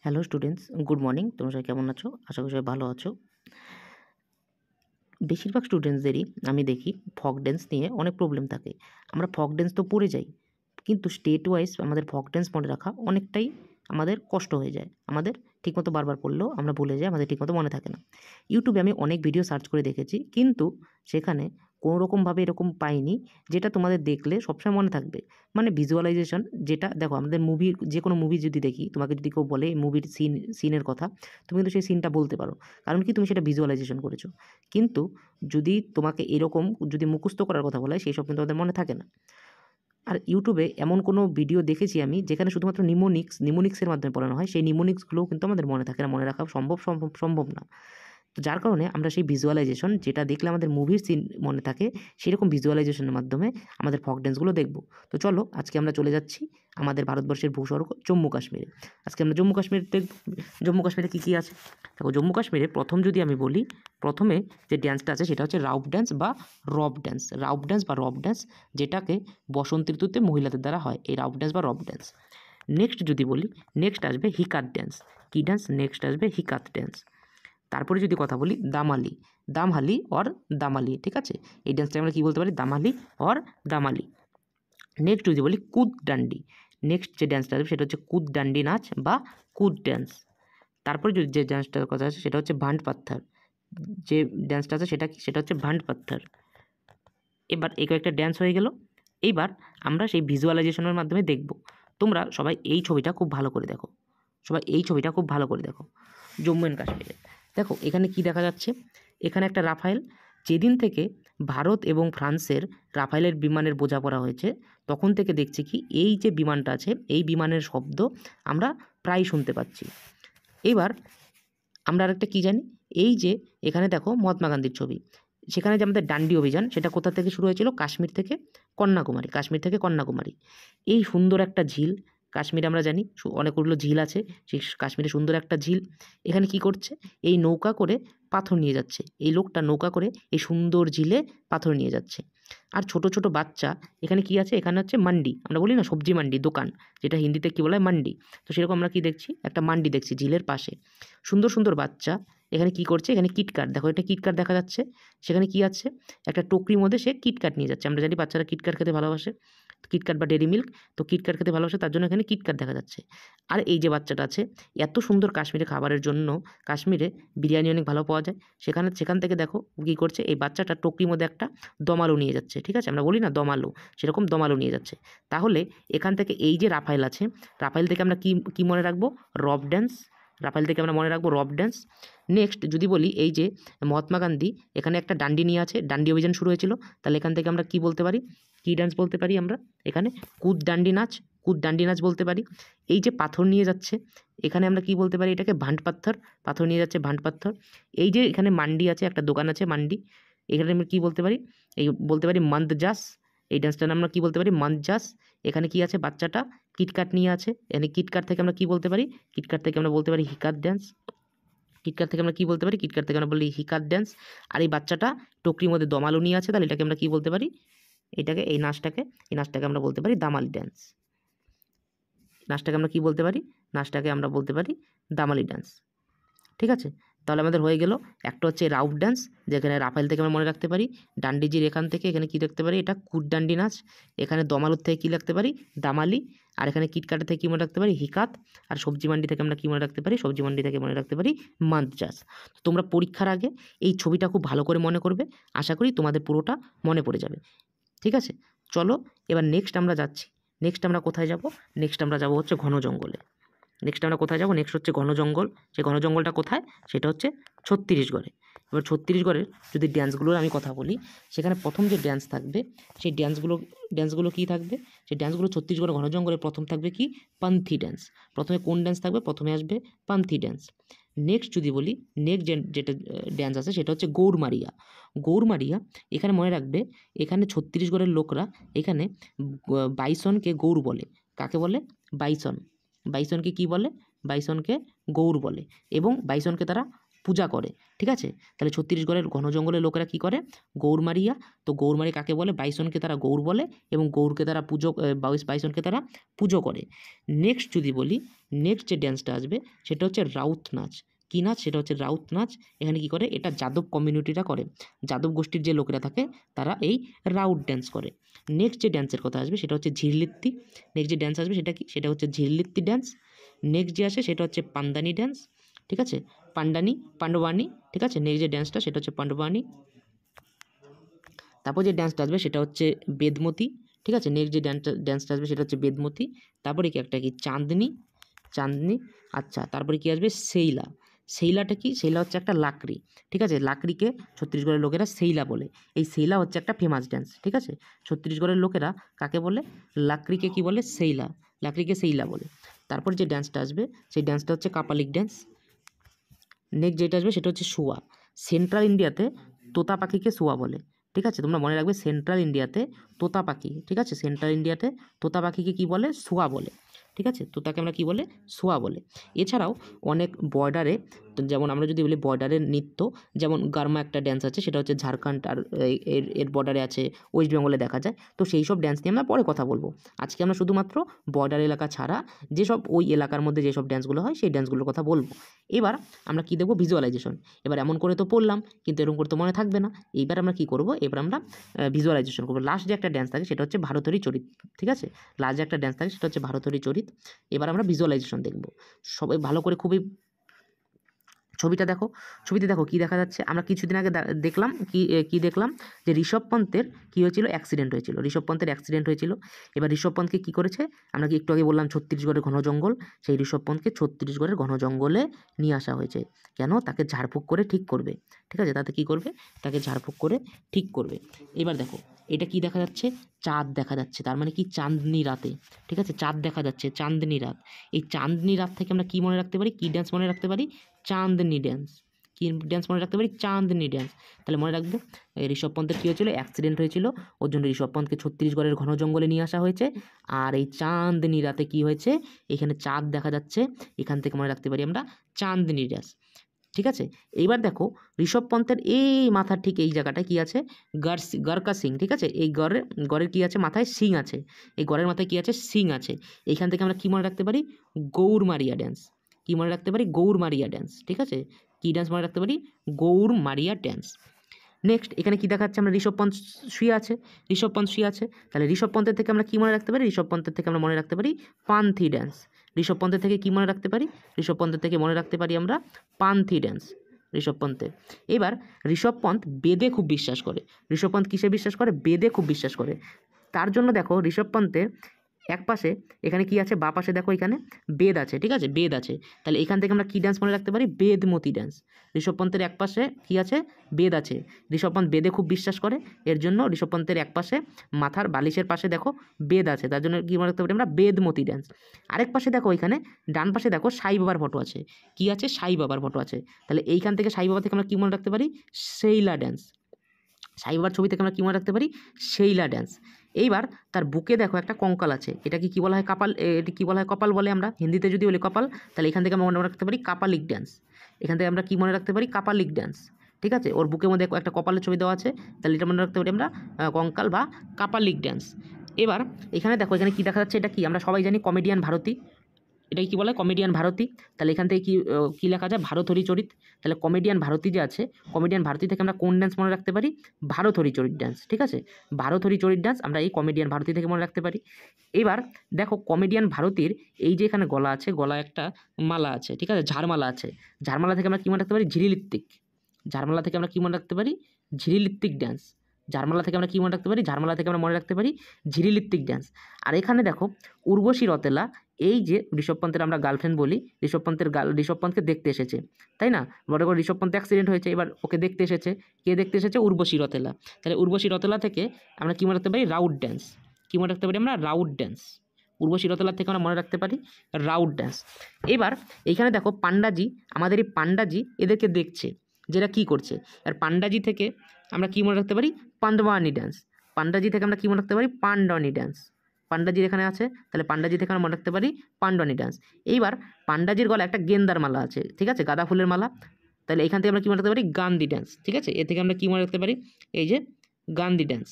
Hello students, good morning. তোমরা সবাই কেমন আছো? আশা করি সবাই ভালো আছো। বেশিরভাগ স্টুডেন্টসদেরই আমি দেখি ফক ড্যান্স নিয়ে অনেক প্রবলেম থাকে। আমরা ফক ড্যান্স তো পড়ে যাই, কিন্তু স্টেট ওয়াইজ আমাদের ফক ড্যান্স মনে রাখা অনেকটাই আমাদের কষ্ট হয়ে যায়। আমাদের ঠিকমতো বারবার পড়লেও আমরা ভুলে যাই, আমাদের ঠিকমতো মনে থাকে না। ইউটিউবে আমি অনেক ভিডিও সার্চ করে দেখেছি, কিন্তু সেখানে কোনো রকমভাবে এরকম পাইনি যেটা তোমাদের দেখলে সবসময় মনে থাকবে। মানে ভিজুয়ালাইজেশন, যেটা দেখো আমাদের মুভির, যে কোনো মুভি যদি দেখি, তোমাকে যদি কেউ বলে মুভির সিনের কথা, তুমি কিন্তু সেই সিনটা বলতে পারো, কারণ কি তুমি সেটা ভিজুয়ালাইজেশন করেছো। কিন্তু যদি তোমাকে এরকম যদি মুখস্থ করার কথা বলা হয়, সেই সব কিন্তু আমাদের মনে থাকে না। আর ইউটিউবে এমন কোনো ভিডিও দেখেছি আমি যেখানে শুধুমাত্র নিমোনিক্সের মাধ্যমে পড়ানো হয়, সেই নিমোনিক্সগুলোও কিন্তু আমাদের মনে থাকে না, মনে রাখা সম্ভব না। তো যার কারণে আমরা সেই ভিজুয়ালাইজেশন, যেটা দেখলে আমাদের মুভির সিন মনে থাকে, সেরকম ভিজুয়ালাইজেশনের মাধ্যমে আমাদের ফক ড্যান্সগুলো দেখব। তো চলো আজকে আমরা চলে যাচ্ছি আমাদের ভারতবর্ষের ভূস্বর্গ জম্মু কাশ্মীরে। আজকে আমরা জম্মু কাশ্মীর দেখব। জম্মু কাশ্মীরে কী কী আছে দেখো। জম্মু কাশ্মীরে প্রথম যদি আমি বলি, প্রথমে যে ড্যান্সটা আছে সেটা হচ্ছে রাউফ ড্যান্স বা রব ড্যান্স। রাউফ ড্যান্স বা রব ড্যান্স, যেটাকে বসন্ত ঋতুতে মহিলাদের দ্বারা হয়, এই রাউফ ড্যান্স বা রব ড্যান্স। নেক্সট যদি বলি, নেক্সট আসবে হিকাত ড্যান্স। কী ড্যান্স? নেক্সট আসবে হিকাত ড্যান্স। তারপরে যদি কথা বলি দামালি, দামহালি অর দামালি, ঠিক আছে। এই ড্যান্সটা আমরা কী বলতে পারি? দামালি অর দামালি। নেক্সট যদি বলি কুদ ডান্ডি, নেক্সট যে ড্যান্সটা আসবে সেটা হচ্ছে কুদ ডান্ডি নাচ বা কুদ ড্যান্স। তারপরে যদি যে ড্যান্সটার কথা আছে সেটা হচ্ছে ভান্ড পাত্থার। যে ড্যান্সটা আছে সেটা কি? সেটা হচ্ছে ভান্ড পাত্থার। এবার এই কয়েকটা ড্যান্স হয়ে গেল। এইবার আমরা সেই ভিজুয়ালাইজেশনের মাধ্যমে দেখব। তোমরা সবাই এই ছবিটা খুব ভালো করে দেখো, সবাই এই ছবিটা খুব ভালো করে দেখো। জম্মু অ্যান্ড কাশ্মীরে দেখো এখানে কি দেখা যাচ্ছে। এখানে একটা রাফায়েল, যেদিন থেকে ভারত এবং ফ্রান্সের রাফায়েলের বিমানের বোঝাপড়া হয়েছে, তখন থেকে দেখছি কি এই যে বিমানটা আছে, এই বিমানের শব্দ আমরা প্রায় শুনতে পাচ্ছি। এবার আমরা আরেকটা কী জানি, এই যে এখানে দেখো মহাত্মা গান্ধীর ছবি। সেখানে যে আমাদের ডান্ডি অভিযান, সেটা কোথা থেকে শুরু হয়েছিল? কাশ্মীর থেকে কন্যাকুমারী, কাশ্মীর থেকে কন্যাকুমারী। এই সুন্দর একটা ঝিল, কাশ্মীরে আমরা জানি অনেকগুলো ঝিল আছে, সেই কাশ্মীরে সুন্দর একটা ঝিল। এখানে কি করছে? এই নৌকা করে পাথর নিয়ে যাচ্ছে, এই লোকটা নৌকা করে এই সুন্দর ঝিলে পাথর নিয়ে যাচ্ছে। আর ছোট ছোট বাচ্চা, এখানে কি আছে? এখানে হচ্ছে মান্ডি, আমরা বলি না সবজি মান্ডি, দোকান, যেটা হিন্দিতে কী বলা হয়? মান্ডি। তো সেরকম আমরা কি দেখছি? একটা মান্ডি দেখছি ঝিলের পাশে। সুন্দর সুন্দর বাচ্চা এখানে কি করছে? এখানে কিটকাট, দেখো এটা কিটকাট দেখা যাচ্ছে। সেখানে কি আছে? একটা টুকরির মধ্যে সে কিটকাট নিয়ে যাচ্ছে। আমরা জানি বাচ্চারা কিটকাট খেতে ভালোবাসে, কিটকাট বা ডেরি মিল্ক, তো কিটকাট খেতে ভালোবাসে, তার জন্য এখানে কিটকাট দেখা যাচ্ছে। আর এই যে বাচ্চাটা আছে, এত সুন্দর কাশ্মীরে খাবারের জন্য, কাশ্মীরে বিরিয়ানি অনেক ভালো পাওয়া যায়, সেখান থেকে দেখো কী করছে, এই বাচ্চাটা টুকরির মধ্যে একটা দমালু নিয়ে যাচ্ছে, ঠিক আছে, আমরা বলি না দমালু, সেরকম দমালু নিয়ে যাচ্ছে। তাহলে এখান থেকে এই যে রাফায়েল আছে, রাফায়েল থেকে আমরা কি মনে রাখবো? রব ড্যান্স। রাফায়েল থেকে আমরা মনে রাখবো রব ড্যান্স। নেক্সট যদি বলি, এই যে মহাত্মা গান্ধী এখানে একটা ডান্ডি নিয়ে আছে, ডান্ডি অভিযান শুরু হয়েছিল, তাহলে এখান থেকে আমরা কি বলতে পারি? কি ডান্স বলতে পারি আমরা? এখানে কুদ ডান্ডি নাচ, কুদ ডান্ডি নাচ বলতে পারি। এই যে পাথর নিয়ে যাচ্ছে, এখানে আমরা কি বলতে পারি? এটাকে ভান্ড পাত্থর, পাথর নিয়ে যাচ্ছে ভান্ড পাত্থর। এই যে এখানে মান্ডি আছে, একটা দোকান আছে মান্ডি, এখানে আমরা কী বলতে পারি? এই বলতে পারি মন্দজাস। এই ডান্সটার আমরা কী বলতে পারি? মন্দজাস। এখানে কি আছে? বাচ্চাটা কিটকাট নিয়ে আছে, এখানে কিটকাট থেকে আমরা কী বলতে পারি? কিটকাট থেকে আমরা বলতে পারি হিকাত ড্যান্স। কিটকাট থেকে আমরা কী বলতে পারি? কিটকাট থেকে আমরা বলি হিকাত ড্যান্স। আর এই বাচ্চাটা টুকরির মধ্যে দমালু নিয়ে আছে, তাহলে এটাকে আমরা কী বলতে পারি? এই নাচটাকে আমরা বলতে পারি দামালি ড্যান্স। নাচটাকে আমরা কী বলতে পারি? নাচটাকে আমরা বলতে পারি দামালি ড্যান্স, ঠিক আছে। তাহলে আমাদের হয়ে গেল একটা হচ্ছে রাউফ ড্যান্স, যেখানে রাফায়েল থেকে আমরা মনে রাখতে পারি, ডান্ডিজির এখান থেকে এখানে কী দেখতে পারি? এটা কুট ডান্ডি নাচ। এখানে দমালুর থেকে কী রাখতে পারি? দামালি। আর এখানে কিটকাটের থেকে কী মনে রাখতে পারি? হিকাত। আর সবজি মান্ডি থেকে আমরা কী মনে রাখতে পারি? সবজি মান্ডি থেকে মনে রাখতে পারি মন্দজাস। তোমরা পরীক্ষার আগে এই ছবিটা খুব ভালো করে মনে করবে, আশা করি তোমাদের পুরোটা মনে পড়ে যাবে, ঠিক আছে। চলো এবার নেক্সট আমরা যাচ্ছি। নেক্সট আমরা কোথায় যাব? নেক্সট আমরা যাব হচ্ছে ঘন জঙ্গলে। নেক্সট আমরা কোথায় যাব? নেক্সট হচ্ছে ঘন জঙ্গল। সেই ঘন জঙ্গলটা কোথায়? সেটা হচ্ছে ছত্তিশগড়ে। এবার ছত্তিশগড়ের যদি ড্যান্সগুলোর আমি কথা বলি, সেখানে প্রথম যে ড্যান্স থাকবে, সেই ড্যান্সগুলো কী থাকবে? সেই ড্যান্সগুলো ছত্তিশগড় ঘন জঙ্গলে প্রথম থাকবে কি? পান্থি ড্যান্স। প্রথমে কোন ড্যান্স থাকবে? প্রথমে আসবে পান্থি ড্যান্স। নেক্সট যদি বলি, নেক্সট যেটা ড্যান্স আছে সেটা হচ্ছে গৌরমারিয়া। গৌরমারিয়া, এখানে মনে রাখবে, এখানে ছত্তিশগড়ের লোকরা এখানে বাইসনকে গৌর বলে। কাকে বলে? বাইসন। বাইসনকে কি বলে? বাইসনকে গৌর বলে, এবং বাইসনকে তারা পূজা করে, ঠিক আছে। তাহলে ছত্তিশগড়ের ঘন জঙ্গলের লোকেরা কি করে, গৌরমারিয়া। তো গৌরমারি কাকে বলে, বাইসনকে তারা গৌর বলে এবং গৌরকে তারা বাইসনকে তারা পুজো করে। নেক্সট যদি বলি, নেক্সট যে ড্যান্সটা আসবে সেটা হচ্ছে রাউত নাচ। কী নাচ, সেটা হচ্ছে রাউত নাচ। এখানে কি করে, এটা যাদব কমিউনিটিরা করে, যাদব গোষ্ঠীর যে লোকেরা থাকে তারা এই রাউত ড্যান্স করে। নেক্সট যে ড্যান্সের কথা আসবে সেটা হচ্ছে ঝিরলিত্তি। নেক্সট যে ড্যান্স আসবে সেটা কি, সেটা হচ্ছে ঝিরলিত্তি ড্যান্স। নেক্সট যে আসে সেটা হচ্ছে পান্দানি ড্যান্স, ঠিক আছে, পাণ্ডবানি, ঠিক আছে। নেক্সট যে ড্যান্সটা সেটা হচ্ছে পাণ্ডবানি। তারপর যে ড্যান্সটা আসবে সেটা হচ্ছে বেদমতি, ঠিক আছে। নেক্সট যে ড্যান্সটা আসবে সেটা হচ্ছে বেদমতি। তারপরে কি একটা কি চাঁদনি, আচ্ছা। তারপরে কি আসবে সেইলা। সেইলাটা কি, সেইলা হচ্ছে একটা লাকড়ি, ঠিক আছে। লাকড়িকে ছত্তিশগড়ের লোকেরা সেইলা বলে। এই সেইলা হচ্ছে একটা ফেমাস ড্যান্স, ঠিক আছে। ছত্তিশগড়ের লোকেরা কাকে বলে, লাকড়িকে কি বলে, সেইলা, লাকড়িকে সেইলা বলে। তারপর যে ড্যান্সটা আসবে সেই ড্যান্সটা হচ্ছে কাপালিক ড্যান্স। নেক্সট যেটা আসবে সেটা হচ্ছে শুয়া। সেন্ট্রাল ইন্ডিয়াতে তোতা পাখিকে শুয়া বলে, ঠিক আছে। তোমরা মনে রাখবে, সেন্ট্রাল ইন্ডিয়াতে তোতা পাখি, ঠিক আছে, সেন্ট্রাল ইন্ডিয়াতে তোতা পাখিকে কী বলে, শুয়া বলে, ঠিক আছে। তোতাকে আমরা কী বলে, শুয়া বলে। এছাড়াও অনেক বর্ডারে, যেমন আমরা যদি বলি বর্ডারের নৃত্য, যেমন গারমা একটা ড্যান্স আছে, সেটা হচ্ছে ঝাড়খণ্ড আর এর বর্ডারে আছে, ওয়েস্ট বেঙ্গলে দেখা যায়। তো সেই সব ড্যান্স নিয়ে আমরা পরে কথা বলবো। আজকে আমরা শুধুমাত্র বর্ডার এলাকা ছাড়া যেসব ওই এলাকার মধ্যে যেসব ড্যান্সগুলো হয় সেই ড্যান্সগুলোর কথা বলবো। এবার আমরা কী দেখবো, ভিজুয়ালাইজেশন। এবার এমন করে তো পড়লাম, কিন্তু এরকম করে তো মনে থাকবে না। এইবার আমরা কী করবো, এবার আমরা ভিজুয়ালাইজেশন করবো। লাস্ট যে একটা ড্যান্স থাকে সেটা হচ্ছে ভারতহরি চরিত, ঠিক আছে। লাস্ট যে একটা ড্যান্স থাকে সেটা হচ্ছে ভারতহরি চরিত। এবার আমরা ভিজুয়ালাইজেশন দেখবো। সবাই ভালো করে খুবই ছবিটা দেখো, ছবিতে দেখো কী দেখা যাচ্ছে। আমরা কিছুদিন আগে দেখলাম কি দেখলাম, যে ঋষভ পন্থের কী হয়েছিল, অ্যাক্সিডেন্ট হয়েছিল। ঋষভ পন্থের অ্যাক্সিডেন্ট হয়েছিল। এবার ঋষভ পন্থকে কী করেছে, আমরা কি একটু আগে বললাম ছত্তিশগড়ের ঘন জঙ্গল, সেই ঋষভ পন্থকে ছত্তিশগড়ের ঘন জঙ্গলে নিয়ে আসা হয়েছে। কেন, তাকে ঝাড়ফুঁক করে ঠিক করবে, ঠিক আছে। তাতে কী করবে, তাকে ঝাড়ফুঁক করে ঠিক করবে। এবার দেখো এটা কি দেখা যাচ্ছে, চাঁদ দেখা যাচ্ছে, তার মানে কি, চাঁদনি রাতে, ঠিক আছে, চাঁদ দেখা যাচ্ছে, চাঁদনি রাত। এই চাঁদনি রাত থেকে আমরা কী মনে রাখতে পারি, কী ড্যান্স মনে রাখতে পারি, চাঁদনি ড্যান্স। কী ড্যান্স মনে রাখতে পারি, চাঁদনি ড্যান্স। তাহলে মনে রাখবে, ঋষভ পন্থের কী হয়েছিল, অ্যাক্সিডেন্ট হয়েছিল, ওর জন্য ঋষভ পন্থকে ছত্তিশগড়ের ঘন জঙ্গলে নিয়ে আসা হয়েছে। আর এই চাঁদনি রাতে কী হয়েছে, এখানে চাঁদ দেখা যাচ্ছে, এখান থেকে মনে রাখতে পারি আমরা চাঁদনি ড্যান্স, ঠিক আছে। এইবার দেখো ঋষভ পন্থের এই মাথার ঠিক এই জায়গাটায় কি আছে, গড়কা সিং, ঠিক আছে। এই গড়ের কি আছে, মাথায় সিং আছে, এই গড়ের মাথায় কি আছে, সিং আছে। এইখান থেকে আমরা কি মনে রাখতে পারি, গৌরমারিয়া ড্যান্স। কি মনে রাখতে পারি, গৌরমারিয়া ড্যান্স, ঠিক আছে। কি ড্যান্স মনে রাখতে পারি, গৌরমারিয়া ড্যান্স। নেক্সট এখানে কি দেখাচ্ছে, আমরা ঋষভ পন্থ শুয়ে আছে, ঋষভ পন্থ শুয়ে আছে। তাহলে ঋষভ পন্থের থেকে আমরা কি মনে রাখতে পারি, ঋষভ পন্থের থেকে আমরা মনে রাখতে পারি পান্থি ড্যান্স। ঋষভ পন্থের থেকে কি মনে রাখতে পারি, ঋষভ পন্থের থেকে মনে রাখতে পারি আমরা পান্থি ড্যান্স, ঋষভ পন্থের। এবার ঋষভ পন্থ বেদে খুব বিশ্বাস করে। ঋষভ পন্থ কিসে বিশ্বাস করে, বেদে খুব বিশ্বাস করে। তার জন্য দেখো ঋষভ পন্থের এক পাশে এখানে কি আছে, বা পাশে দেখো এখানে বেদ আছে, ঠিক আছে, বেদ আছে। তাহলে এখান থেকে আমরা কি ড্যান্স মনে রাখতে পারি, বেদমতি ড্যান্স। ঋষভ পন্থের এক পাশে কি আছে, বেদ আছে। ঋষভ পন্থ বেদে খুব বিশ্বাস করে, এর জন্য ঋষভ পন্থের এক পাশে মাথার বালিশের পাশে দেখো বেদ আছে, তার জন্য কি মনে রাখতে পারি আমরা, বেদমতি ড্যান্স। আরেক পাশে দেখো এখানে ডান পাশে দেখো সাই বাবার ফটো আছে, কি আছে, সাই বাবার ফটো আছে। তাহলে এইখান থেকে সাই বাবা থেকে আমরা কি মনে রাখতে পারি, সেইলা ড্যান্স। সাই বাবার ছবি থেকে আমরা কী মনে রাখতে পারি, সেইলা ড্যান্স। এইবার তার বুকে দেখো একটা কঙ্কাল আছে, এটাকে কী বলা হয়, কাপাল, এটি কী বলা হয়, কপাল বলে আমরা হিন্দিতে যদি বলি কপাল। তাহলে এখান থেকে আমরা মনে রাখতে পারি কাপালিক ড্যান্স। এখান থেকে আমরা কী মনে রাখতে পারি, কাপালিক ড্যান্স, ঠিক আছে। ওর বুকের মধ্যে একটা কপালের ছবি দেওয়া আছে, তাহলে এটা মনে রাখতে পারি আমরা কঙ্কাল বা কাপালিক ড্যান্স। এবার এখানে দেখো এখানে কী দেখা যাচ্ছে, এটা কি, আমরা সবাই জানি কমেডিয়ান ভারতী, এটাই কি বলে, কমেডিয়ান ভারতী। তাহলে এখান থেকে কি লেখা যায়, ভারতহরি চরিত। তাহলে কমেডিয়ান ভারতী যে আছে, কমেডিয়ান ভারতী থেকে আমরা কোন ড্যান্স মনে রাখতে পারি, ভারতহরি চরিত ড্যান্স, ঠিক আছে। ভারতহরি চরিত ড্যান্স আমরা এই কমেডিয়ান ভারতী থেকে মনে রাখতে পারি। এবার দেখো কমেডিয়ান ভারতীর এই যে এখানে গলা আছে, গলায় একটা মালা আছে, ঠিক আছে, ঝাড়মালা আছে। ঝাড়মালা থেকে আমরা কী মনে রাখতে পারি, ঝিরিলিত্তিক। ঝাড়মালা থেকে আমরা কী মনে রাখতে পারি, ঝিরিলিত্তিক ড্যান্স। ঝাড়মালা থেকে আমরা কী মনে রাখতে পারি, ঝাড়মালা থেকে আমরা মনে রাখতে পারি ঝিরিলিত্তিক ড্যান্স। আর এখানে দেখো উর্বশী রতেলা, এই যে ঋষভ পন্থের আমরা গার্লফ্রেন্ড বলি, ঋষভ পন্থকে দেখতে এসেছে, তাই না। বড় করে ঋষভ পন্থ অ্যাক্সিডেন্ট হয়েছে, এবার ওকে দেখতে এসেছে, কে দেখতে এসেছে, উর্বশী রতেলা। তাহলে উর্বশী রতেলা থেকে আমরা কী মনে রাখতে পারি, রাউট ড্যান্স। কী মনে রাখতে পারি আমরা, রাউট ড্যান্স। উর্বশী রতেলা থেকে আমরা মনে রাখতে পারি রাউট ড্যান্স। এবার এইখানে দেখো পান্ডাজি, আমাদের এই পান্ডাজি এদেরকে দেখছে, যেটা কী করছে। আর পান্ডাজি থেকে আমরা কী মনে রাখতে পারি, পান্ডবানি ড্যান্স। পান্ডাজি থেকে আমরা কী মনে রাখতে পারি, পান্ডনি ড্যান্স। পান্ডাজির এখানে আছে, তাহলে পান্ডাজি থেকে আমরা মনে রাখতে পারি পান্ডনি ড্যান্স। এইবার পান্ডাজির গলায় একটা গেন্দার মালা আছে, ঠিক আছে, গাঁদা ফুলের মালা। তাহলে এখান থেকে আমরা কী মনে রাখতে পারি গান্ধী ড্যান্স, ঠিক আছে। এ থেকে আমরা কী মনে রাখতে পারি এই যে গান্ধী ড্যান্স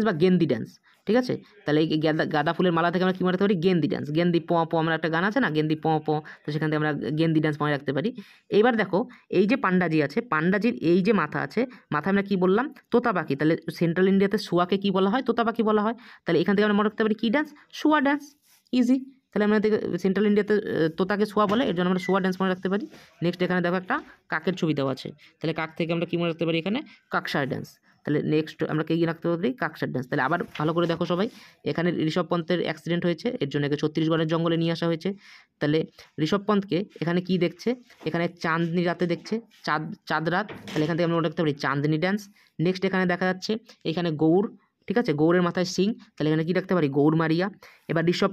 বা গেন্দি ড্যান্স, ঠিক আছে। তাহলে এই গাঁদা ফুলের মালা থেকে আমরা কী মনে রাখতে পারি গেন্দি ড্যান্স, গেন্দি প প আমরা একটা গান আছে না গেন্দি প প, তো সেখান থেকে আমরা গেন্দি ড্যান্স মনে রাখতে পারি। এইবার দেখো এই যে পান্ডাজি আছে, পান্ডাজির এই যে মাথা আছে, মাথায় আমরা কী বললাম তোতা পাখি, তাহলে সেন্ট্রাল ইন্ডিয়াতে শুয়াকে কী বলা হয় তোতা পাখি বলা হয়। তাহলে এখান থেকে আমরা মনে রাখতে পারি কী ড্যান্স শুয়া ড্যান্স, ইজি। তাহলে আমরা সেন্ট্রাল ইন্ডিয়াতে তোতাকে শোয়া বলে, এর জন্য আমরা শোয়া ড্যান্স মনে রাখতে পারি। নেক্সট এখানে দেখো একটা কাকের ছবি দেওয়া আছে, তাহলে কাক থেকে আমরা কী মনে রাখতে পারি এখানে কাকসার ড্যান্স। তাহলে নেক্সট আমরা কী রাখতে পারি কাকসার ড্যান্স। তাহলে আবার ভালো করে দেখো সবাই, এখানে ঋষভ পন্থের অ্যাক্সিডেন্ট হয়েছে, এর জন্য একে ছত্তিশগড়ের জঙ্গলে নিয়ে আসা হয়েছে। তাহলে ঋষভ পন্থকে এখানে কি দেখছে, এখানে চাঁদনি রাতে দেখছে, চাঁদ রাত, তাহলে এখান থেকে আমরা মনে রাখতে পারি চাঁদনি ড্যান্স। নেক্সট এখানে দেখা যাচ্ছে এখানে গৌর, ঠিক আছে, গৌরের মাথায় সিং, তাহলে এখানে কী রাখতে পারি গৌর মারিয়া। এবার ঋষভ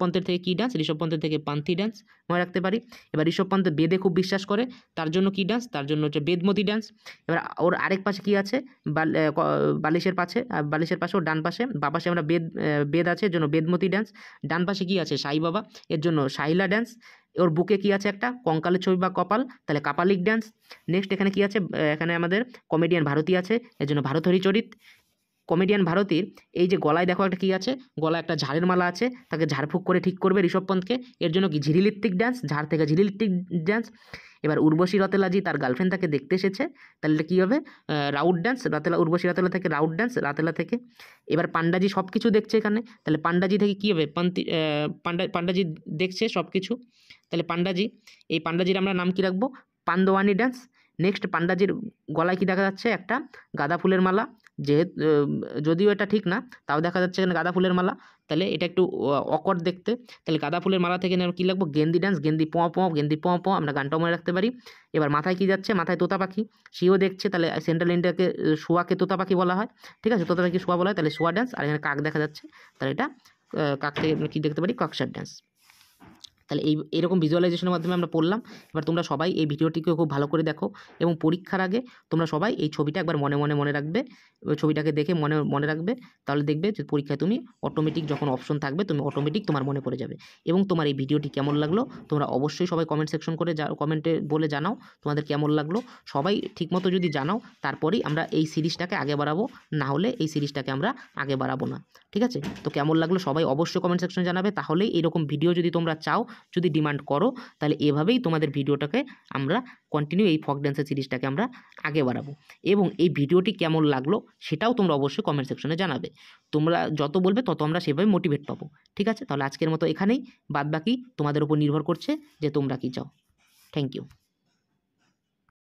পন্থের থেকে কী ডান্স, ঋষভ পন্থের থেকে পান্থি ডান্স মনে রাখতে পারি। এবার ঋষভ পন্থ বেদে খুব বিশ্বাস করে, তার জন্য কী ডান্স, তার জন্য হচ্ছে বেদমতি ডান্স। এবার ওর আরেক পাশে কী আছে বালিশের পাশে ওর ডান পাশে বাঁ পাশে আমরা বেদ আছে, এর জন্য বেদমতি ডান্স। ডান পাশে কী আছে সাই বাবা, এর জন্য সাইলা ডান্স। ওর বুকে কী আছে একটা কঙ্কালের ছবি বা কপাল, তাহলে কাপালিক ডান্স। নেক্সট এখানে কী আছে, এখানে আমাদের কমেডিয়ান ভারতী আছে, এর জন্য ভারতহরি চরিত। কমেডিয়ান ভারতীর এই যে গলায় দেখো একটা কী আছে, গলায় একটা ঝাড়ের মালা আছে, তাকে ঝাড়ফুঁক করে ঠিক করবে ঋষভ পন্থকে, এর জন্য কি ঝিরিলিত্তিক ডান্স, ঝাড় থেকে ঝিরিলিত্তিক ডান্স। এবার উর্বশী রতেলাজি তার গার্লফ্রেন্ড তাকে দেখতে এসেছে, তাহলে কী হবে রাউট ডান্স, উর্বশী রতেলা থেকে রাউট ডান্স রাতেলা থেকে। এবার পান্ডাজি সব কিছু দেখছে এখানে, তাহলে পান্ডাজি থেকে কী হবে পান্ডাজি দেখছে সব কিছু, তাহলে এই পান্ডাজির আমরা নাম কী রাখবো পান্দোয়ানি ডান্স। নেক্সট পান্ডাজির গলায় কি দেখা যাচ্ছে একটা গাঁদা ফুলের মালা, যেহেতু যদিও এটা ঠিক না তাও দেখা যাচ্ছে এখানে গাঁদা ফুলের মালা, তাহলে এটা একটু অকওয়ার্ড দেখতে। তাহলে গাঁদা ফুলের মালা থেকে আমরা কী লিখবো গেন্দি ডান্স, গেন্দি প আমরা গানটাও মনে রাখতে পারি। এবার মাথায় কী যাচ্ছে, মাথায় তোতা পাখি, সেও দেখছে, তাহলে সেন্ট্রাল ইন্ডিয়াকে শোয়াকে তোতা পাখি বলা হয়, ঠিক আছে, তোতা পাখি শোয়া বলা হয়, তাহলে শোয়া ডান্স। আর এখানে কাক দেখা যাচ্ছে, তাহলে এটা কাক থেকে কী দেখতে পারি কাকসার ডান্স। তাহলে এরকম ভিজুয়ালাইজেশনের মাধ্যমে আমরা পড়লাম। এবার তোমরা সবাই এই ভিডিওটিকে খুব ভালো করে দেখো এবং পরীক্ষার আগে তোমরা সবাই এই ছবিটা একবার মনে রাখবে, ওই ছবিটাকে দেখে মনে রাখবে, তাহলে দেখবে যে পরীক্ষায় তুমি অটোমেটিক যখন অপশন থাকবে তুমি অটোমেটিক তোমার মনে পড়ে যাবে। এবং তোমার এই ভিডিওটি কেমন লাগলো তোমরা অবশ্যই সবাই কমেন্ট সেকশন করে কমেন্টে বলে জানাও তোমাদের কেমন লাগলো। সবাই ঠিকমতো যদি জানাও তারপরেই আমরা এই সিরিজটাকে আগে বাড়াবো, না হলে এই সিরিজটাকে আমরা আগে বাড়াবো না, ঠিক আছে। তো কেমন লাগলো সবাই অবশ্যই কমেন্ট সেকশনে জানাবে, তাহলেই এরকম ভিডিও যদি তোমরা চাও, যদি ডিমান্ড করো, তাহলে এভাবেই তোমাদের ভিডিওটাকে আমরা কন্টিনিউ এই ফক ড্যান্সের সিরিজটাকে আমরা আগে বাড়াবো। এবং এই ভিডিওটি কেমন লাগলো সেটাও তোমরা অবশ্যই কমেন্ট সেকশনে জানাবে। তোমরা যত বলবে তত আমরা সেভাবে মোটিভেট পাবো, ঠিক আছে। তাহলে আজকের মতো এখানেই, বাদবাকি তোমাদের উপর নির্ভর করছে যে তোমরা কী চাও। Thank you.